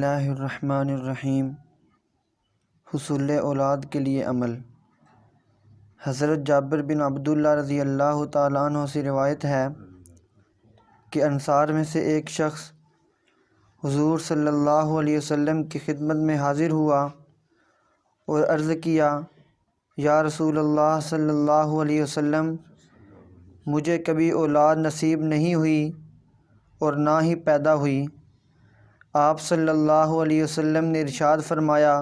اللہ الرحمن الرحیم۔ حصول اولاد کے لیے عمل۔ حضرت جابر بن عبداللہ رضی اللہ تعالیٰ عنہ سے روایت ہے کہ انصار میں سے ایک شخص حضور صلی اللہ علیہ وسلم کی خدمت میں حاضر ہوا اور عرض کیا، یا رسول اللہ صلی اللہ علیہ وسلم، مجھے کبھی اولاد نصیب نہیں ہوئی اور نہ ہی پیدا ہوئی۔ آپ صلی اللہ علیہ وسلم نے ارشاد فرمایا،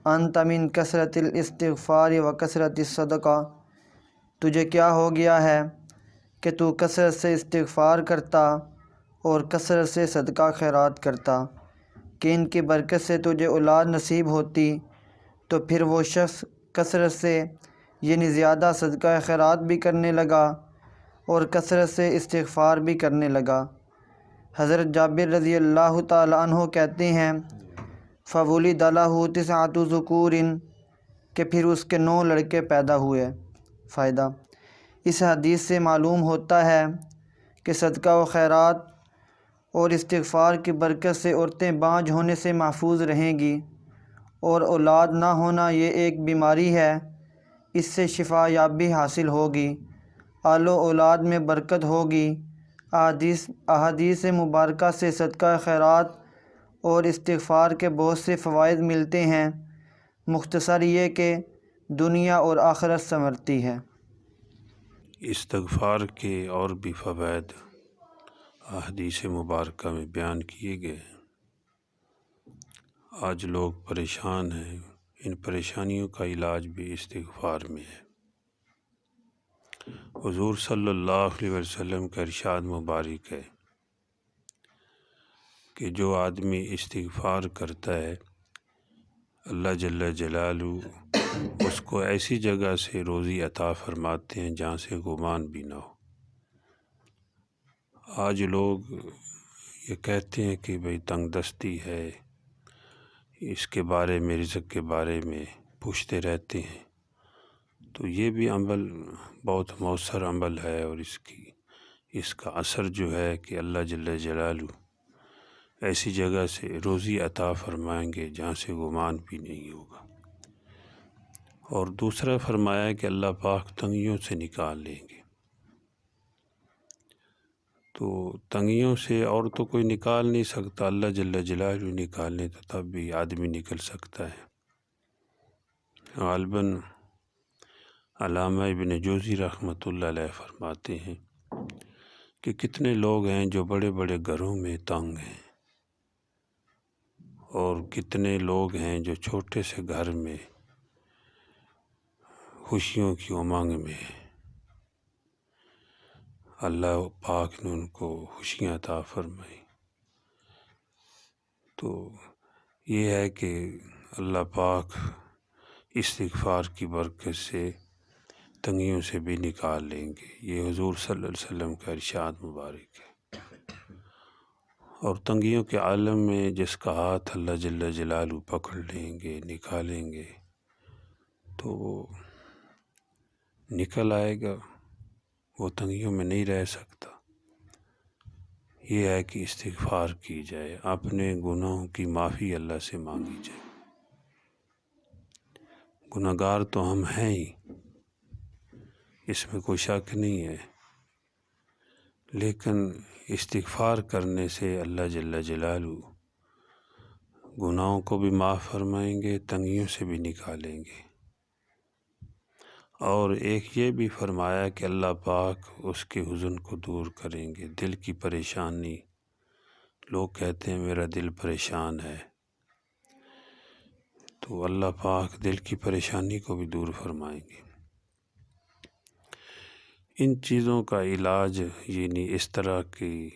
انت من کثرت الاستغفار و کثرت الصدقہ، تجھے کیا ہو گیا ہے کہ تو کثرت سے استغفار کرتا اور کثرت سے صدقہ خیرات کرتا، کہ ان کی برکت سے تجھے اولاد نصیب ہوتی۔ تو پھر وہ شخص کثرت سے یعنی زیادہ صدقہ خیرات بھی کرنے لگا اور کثرت سے استغفار بھی کرنے لگا۔ حضرت جابر رضی اللہ تعالیٰ عنہ کہتے ہیں، فَوُلِدَ لَهُ 9 ذُكُورٍ، کہ پھر اس کے 9 لڑکے پیدا ہوئے۔ فائدہ: اس حدیث سے معلوم ہوتا ہے کہ صدقہ و خیرات اور استغفار کی برکت سے عورتیں بانجھ ہونے سے محفوظ رہیں گی، اور اولاد نہ ہونا یہ ایک بیماری ہے، اس سے شفا یابی حاصل ہوگی، آل و اولاد میں برکت ہوگی۔ احادیث مبارکہ سے صدقہ خیرات اور استغفار کے بہت سے فوائد ملتے ہیں، مختصر یہ کہ دنیا اور آخرت سنورتی ہے۔ استغفار کے اور بھی فوائد احادیث مبارکہ میں بیان کیے گئے ہیں۔ آج لوگ پریشان ہیں، ان پریشانیوں کا علاج بھی استغفار میں ہے۔ حضور صلی اللہ علیہ وسلم کا ارشاد مبارک ہے کہ جو آدمی استغفار کرتا ہے، اللہ جل جلالہ اس کو ایسی جگہ سے روزی عطا فرماتے ہیں جہاں سے گمان بھی نہ ہو۔ آج لوگ یہ کہتے ہیں کہ بھئی تنگ دستی ہے، اس کے بارے میں، رزق کے بارے میں پوچھتے رہتے ہیں، تو یہ بھی عمل بہت مؤثر عمل ہے، اور اس کا اثر جو ہے کہ اللہ جل جلالہ ایسی جگہ سے روزی عطا فرمائیں گے جہاں سے گمان بھی نہیں ہوگا۔ اور دوسرا فرمایا ہے کہ اللہ پاک تنگیوں سے نکال لیں گے۔ تو تنگیوں سے اور تو کوئی نکال نہیں سکتا، اللہ جل جلالہ نکالنے تو تب بھی آدمی نکل سکتا ہے۔ غالباً علامہ ابن جوزی رحمۃ اللہ علیہ فرماتے ہیں کہ کتنے لوگ ہیں جو بڑے بڑے گھروں میں تنگ ہیں، اور کتنے لوگ ہیں جو چھوٹے سے گھر میں خوشیوں کی امنگ میں ہیں۔ اللہ پاک نے ان کو خوشیاں عطا فرمائی۔ تو یہ ہے کہ اللہ پاک استغفار کی برکت سے تنگیوں سے بھی نکال لیں گے، یہ حضور صلی اللہ علیہ وسلم کا ارشاد مبارک ہے۔ اور تنگیوں کے عالم میں جس کا ہاتھ اللہ جل جلالہ پکڑ لیں گے، نکالیں گے، تو وہ نکل آئے گا، وہ تنگیوں میں نہیں رہ سکتا۔ یہ ہے کہ استغفار کی جائے، اپنے گناہوں کی معافی اللہ سے مانگی جائے۔ گناہ گار تو ہم ہیں ہی، اس میں کوئی شک نہیں ہے، لیکن استغفار کرنے سے اللہ جل جلالہ گناہوں کو بھی معاف فرمائیں گے، تنگیوں سے بھی نکالیں گے۔ اور ایک یہ بھی فرمایا کہ اللہ پاک اس کے حزن کو دور کریں گے، دل کی پریشانی۔ لوگ کہتے ہیں میرا دل پریشان ہے، تو اللہ پاک دل کی پریشانی کو بھی دور فرمائیں گے۔ ان چیزوں کا علاج، یعنی اس طرح کی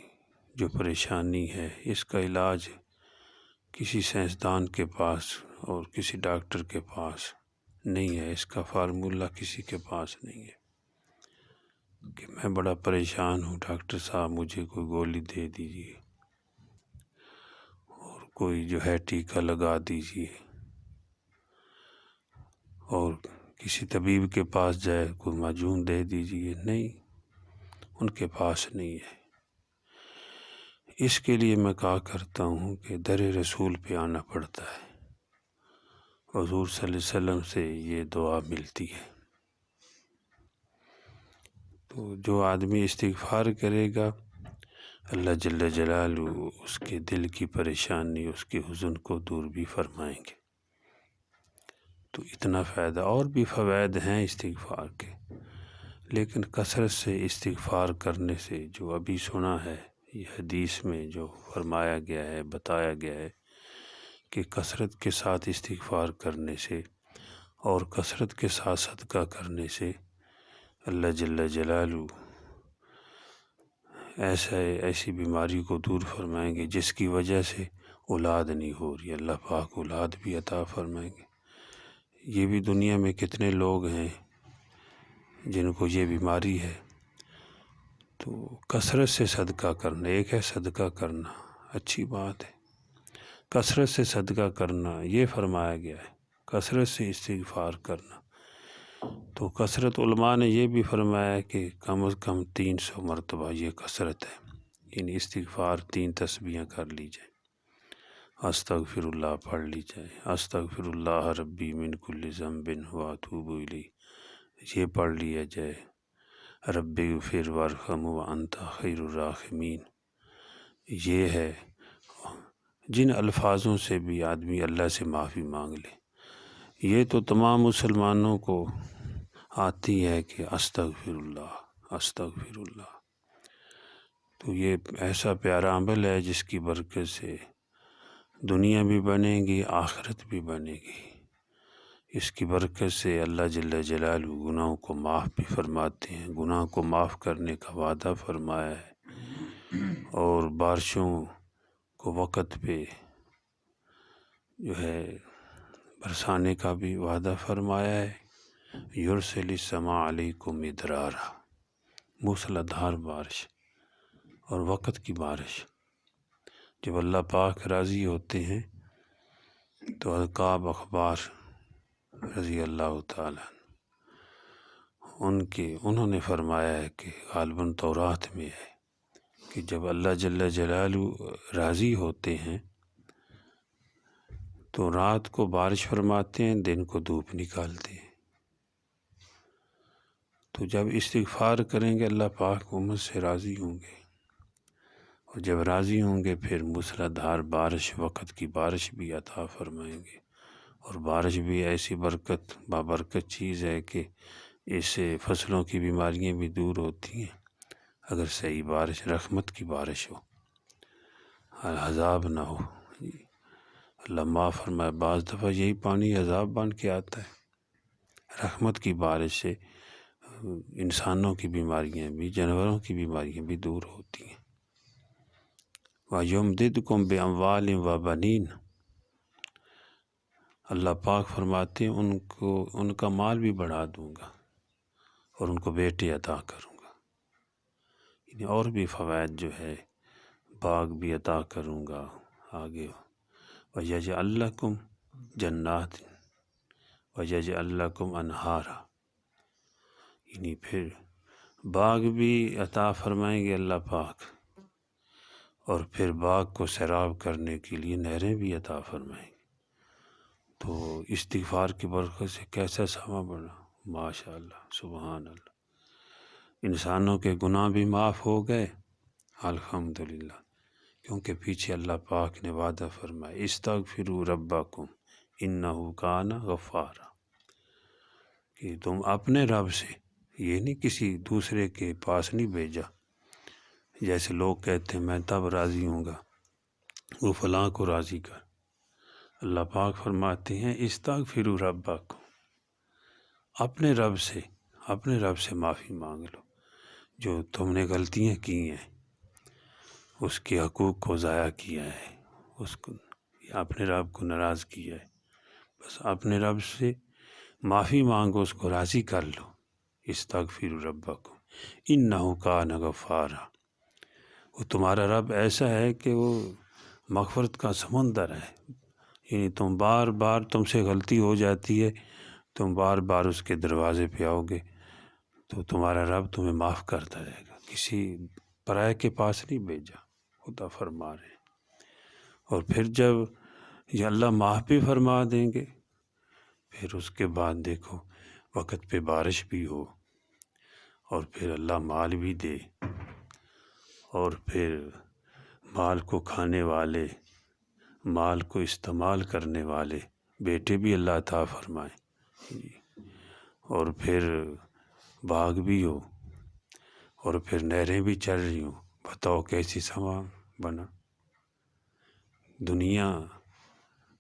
جو پریشانی ہے، اس کا علاج کسی سائنسدان کے پاس اور کسی ڈاکٹر کے پاس نہیں ہے، اس کا فارمولہ کسی کے پاس نہیں ہے کہ میں بڑا پریشان ہوں، ڈاکٹر صاحب مجھے کوئی گولی دے دیجیے اور کوئی جو ہے ٹیکہ لگا دیجیے، اور کسی طبیب کے پاس جائے کوئی معجون دے دیجیے۔ نہیں، ان کے پاس نہیں ہے۔ اس کے لیے میں کہا کرتا ہوں کہ در رسول پہ آنا پڑتا ہے، حضور صلی اللہ علیہ وسلم سے یہ دعا ملتی ہے۔ تو جو آدمی استغفار کرے گا، اللہ جل جلالہ اس کے دل کی پریشانی، اس کے حزن کو دور بھی فرمائیں گے۔ تو اتنا فائدہ، اور بھی فوائد ہیں استغفار کے، لیکن کثرت سے استغفار کرنے سے جو ابھی سنا ہے، یہ حدیث میں جو فرمایا گیا ہے، بتایا گیا ہے کہ کثرت کے ساتھ استغفار کرنے سے اور کثرت کے ساتھ صدقہ کرنے سے اللہ جل جلالہ ایسی بیماری کو دور فرمائیں گے جس کی وجہ سے اولاد نہیں ہو رہی، اللہ پاک اولاد بھی عطا فرمائیں گے۔ یہ بھی دنیا میں کتنے لوگ ہیں جن کو یہ بیماری ہے۔ تو کثرت سے صدقہ کرنا، ایک ہے صدقہ کرنا، اچھی بات ہے، کثرت سے صدقہ کرنا یہ فرمایا گیا ہے، کثرت سے استغفار کرنا۔ تو کثرت، علماء نے یہ بھی فرمایا کہ کم از کم 300 مرتبہ یہ کثرت ہے، یعنی استغفار 3 تسبیحیں کر لی جائے، استغفر اللہ پڑھ لی جائے، استغفر اللہ ربی من کل ذنب واتوب الیہ یہ پڑھ لیا جائے، رب اغفر وارحم وانت خیر الراحمین۔ یہ ہے جن الفاظوں سے بھی آدمی اللہ سے معافی مانگ لے۔ یہ تو تمام مسلمانوں کو آتی ہے کہ استغفر اللہ، استغفر اللہ۔ تو یہ ایسا پیارا عمل ہے جس کی برکت سے دنیا بھی بنے گی، آخرت بھی بنے گی۔ اس کی برکت سے اللہ جل جلالہ گناہوں کو معاف بھی فرماتے ہیں، گناہ کو معاف کرنے کا وعدہ فرمایا ہے، اور بارشوں کو وقت پہ جو ہے برسانے کا بھی وعدہ فرمایا ہے۔ یرسل السماء علیکم مدرارا، موسلا دھار بارش اور وقت کی بارش۔ جب اللہ پاک راضی ہوتے ہیں تو القاب اخبار رضی اللہ تعالیٰ انہوں نے فرمایا ہے کہ غالباً تورات میں ہے کہ جب اللہ جل جلالہ راضی ہوتے ہیں تو رات کو بارش فرماتے ہیں، دن کو دھوپ نکالتے ہیں۔ تو جب استغفار کریں گے اللہ پاک امت سے راضی ہوں گے، اور جب راضی ہوں گے پھر موسلادھار بارش، وقت کی بارش بھی عطا فرمائیں گے۔ اور بارش بھی ایسی بابرکت چیز ہے کہ اس سے فصلوں کی بیماریاں بھی دور ہوتی ہیں اگر صحیح بارش، رحمت کی بارش ہو، عذاب نہ ہو۔ اللہ معاف فرمائے، بعض دفعہ یہی پانی عذاب بن کے آتا ہے۔ رحمت کی بارش سے انسانوں کی بیماریاں بھی، جانوروں کی بیماریاں بھی دور ہوتی ہیں۔ وَيُمْدِدْكُمْ بِأَمْوَالٍ وَبَنِينَ، اللہ پاک فرماتے ہیں ان کا مال بھی بڑھا دوں گا اور ان کو بیٹے عطا کروں گا، یعنی اور بھی فوائد جو ہے، باغ بھی عطا کروں گا آگے۔ وَيَجْعَلْ لَكُمْ جَنَّاتٍ وَيَجْعَلْ لَكُمْ أَنْهَارًا، یعنی پھر باغ بھی عطا فرمائیں گے اللہ پاک، اور پھر باغ کو سیراب کرنے کے لیے نہریں بھی عطا فرمائیں گے۔ تو استغفار کی برکت سے کیسا سما بڑھا، ماشاءاللہ، سبحان اللہ۔ انسانوں کے گناہ بھی معاف ہو گئے، الحمدللہ، کیونکہ پیچھے اللہ پاک نے وعدہ فرمایا، استغفروا ربکم انہ کان غفارا، کہ تم اپنے رب سے، یہ نہیں کسی دوسرے کے پاس نہیں بھیجا، جیسے لوگ کہتے ہیں میں تب راضی ہوں گا، وہ فلاں کو راضی کر۔ اللہ پاک فرماتے ہیں استغفروا ربکم، اپنے رب سے معافی مانگ لو، جو تم نے غلطیاں کی ہیں، اس کے حقوق کو ضائع کیا ہے، اس کو اپنے رب کو ناراض کیا ہے، بس اپنے رب سے معافی مانگو، اس کو راضی کر لو۔ استغفروا ربکم انہ کان غفارا، وہ تمہارا رب ایسا ہے کہ وہ مغفرت کا سمندر ہے، یعنی تم بار بار تم سے غلطی ہو جاتی ہے، تم بار بار اس کے دروازے پہ آؤ گے تو تمہارا رب تمہیں معاف کرتا رہے گا، کسی پرائے کے پاس نہیں بھیجا، عطا فرما رہے ہیں۔ اور پھر جب یہ اللہ معاف بھی فرما دیں گے، پھر اس کے بعد دیکھو وقت پہ بارش بھی ہو، اور پھر اللہ مال بھی دے، اور پھر مال کو کھانے والے، مال کو استعمال کرنے والے بیٹے بھی اللہ عطا فرمائیں، اور پھر باغ بھی ہو، اور پھر نہریں بھی چل رہی ہوں۔ بتاؤ کیسی سما بنا؟ دنیا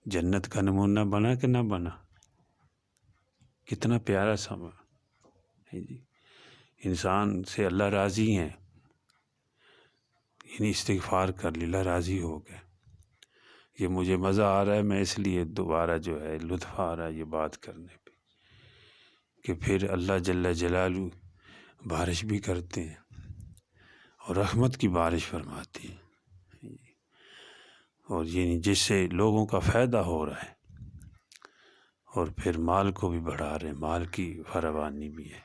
جنت کا نمونہ بنا کہ نہ بنا؟ کتنا پیارا سما ہے جی۔ انسان سے اللہ راضی ہیں، یعنی استغفار کر لی، اللہ راضی ہو گئے۔ یہ مجھے مزہ آ رہا ہے، میں اس لیے دوبارہ جو ہے لطف آ رہا ہے یہ بات کرنے پہ، کہ پھر اللہ جل جلالہ بارش بھی کرتے ہیں اور رحمت کی بارش فرماتے ہیں، اور یعنی جس سے لوگوں کا فائدہ ہو رہا ہے، اور پھر مال کو بھی بڑھا رہے ہیں، مال کی فراوانی بھی ہے،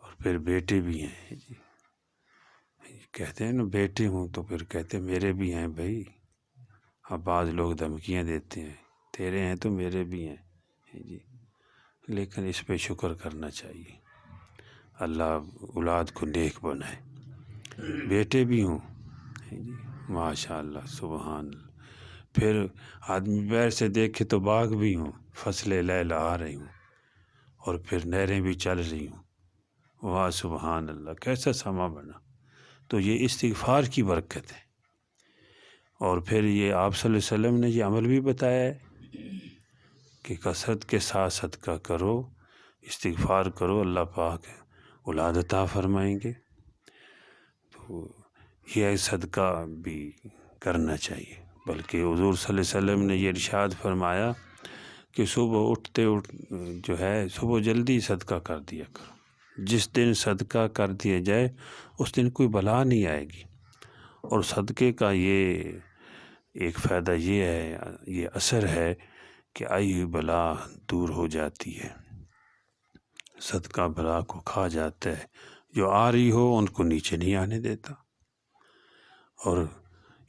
اور پھر بیٹے بھی ہیں جی۔ کہتے ہیں نا بیٹے ہوں تو پھر کہتے ہیں میرے بھی ہیں بھائی۔ اب بعض لوگ دھمکیاں دیتے ہیں، تیرے ہیں تو میرے بھی ہیں جی، لیکن اس پہ شکر کرنا چاہیے، اللہ اولاد کو نیک بنائے۔ بیٹے بھی ہوں جی، ماشاء اللہ سبحان اللہ۔ پھر آدمی بیر سے دیکھے تو باغ بھی ہوں، فصلیں لہلہا رہی ہوں، اور پھر نہریں بھی چل رہی ہوں، واہ سبحان اللہ، کیسا سما بنا۔ تو یہ استغفار کی برکت ہے۔ اور پھر یہ آپ صلی اللہ علیہ وسلم نے یہ عمل بھی بتایا ہے کہ کثرت کے ساتھ صدقہ کرو، استغفار کرو، اللہ پاک اولاد عطا فرمائیں گے۔ تو یہ صدقہ بھی کرنا چاہیے، بلکہ حضور صلی اللہ علیہ وسلم نے یہ ارشاد فرمایا کہ صبح اٹھتے جو ہے صبح جلدی صدقہ کر دیا کرو۔ جس دن صدقہ کر دیا جائے اس دن کوئی بلا نہیں آئے گی۔ اور صدقے کا یہ ایک فائدہ یہ ہے، یہ اثر ہے کہ آئی ہوئی بلا دور ہو جاتی ہے، صدقہ بلا کو کھا جاتا ہے، جو آ رہی ہو ان کو نیچے نہیں آنے دیتا۔ اور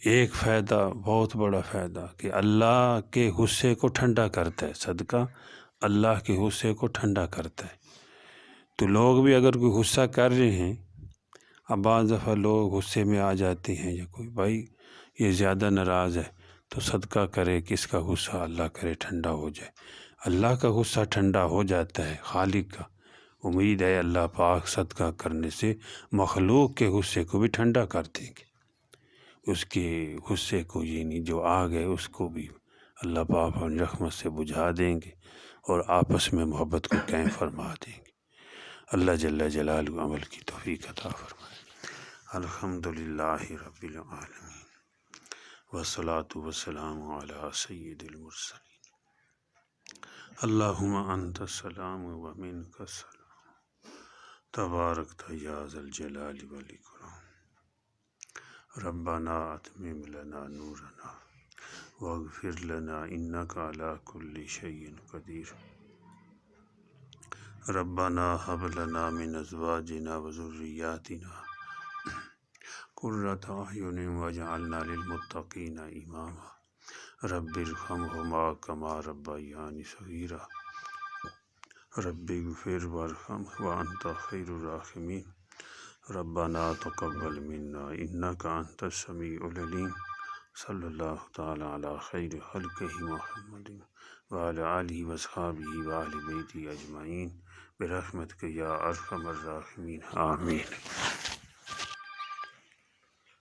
ایک فائدہ، بہت بڑا فائدہ، کہ اللہ کے غصے کو ٹھنڈا کرتا ہے، صدقہ اللہ کے غصے کو ٹھنڈا کرتا ہے۔ تو لوگ بھی اگر کوئی غصہ کر رہے ہیں، اب بعض دفعہ لوگ غصے میں آ جاتے ہیں، یا کوئی بھائی یہ زیادہ ناراض ہے تو صدقہ کرے کہ اس کا غصہ اللہ کرے ٹھنڈا ہو جائے۔ اللہ کا غصہ ٹھنڈا ہو جاتا ہے، خالق کا۔ امید ہے اللہ پاک صدقہ کرنے سے مخلوق کے غصے کو بھی ٹھنڈا کر دیں گے، اس کے غصے کو، یعنی جو آگ ہے اس کو بھی اللہ پاک اپنی رحمت سے بجھا دیں گے، اور آپس میں محبت کو قائم فرما دیں گے۔ اللہ جل جلالہ عمل کی توفیق عطا فرمائے۔ الحمدللہ رب العالمین، والصلاة والسلام علی سید المرسلین۔ اللہم انت السلام و منک السلام، تبارکت یا ذا الجلال والاکرام۔ ربنا اتمم لنا نورنا واغفر لنا انک علی کل شیء قدیر۔ ربنا هب لنا من ازواجنا وذریاتنا قرۃ اعین واجعلنا للمتقین اماما۔ رب ارحمہما کما ربیانی صغیرا۔ رب اغفر وارحم وانت خیر الراحمین۔ ربنا تقبل منا انک انت السمیع العلیم۔ صلی اللہ تعالی علی خیر خلقہ محمد وعلی آلہ واصحابہ وآل بیتہ اجمعین برحمتک یا ارحم الراحمین، آمین۔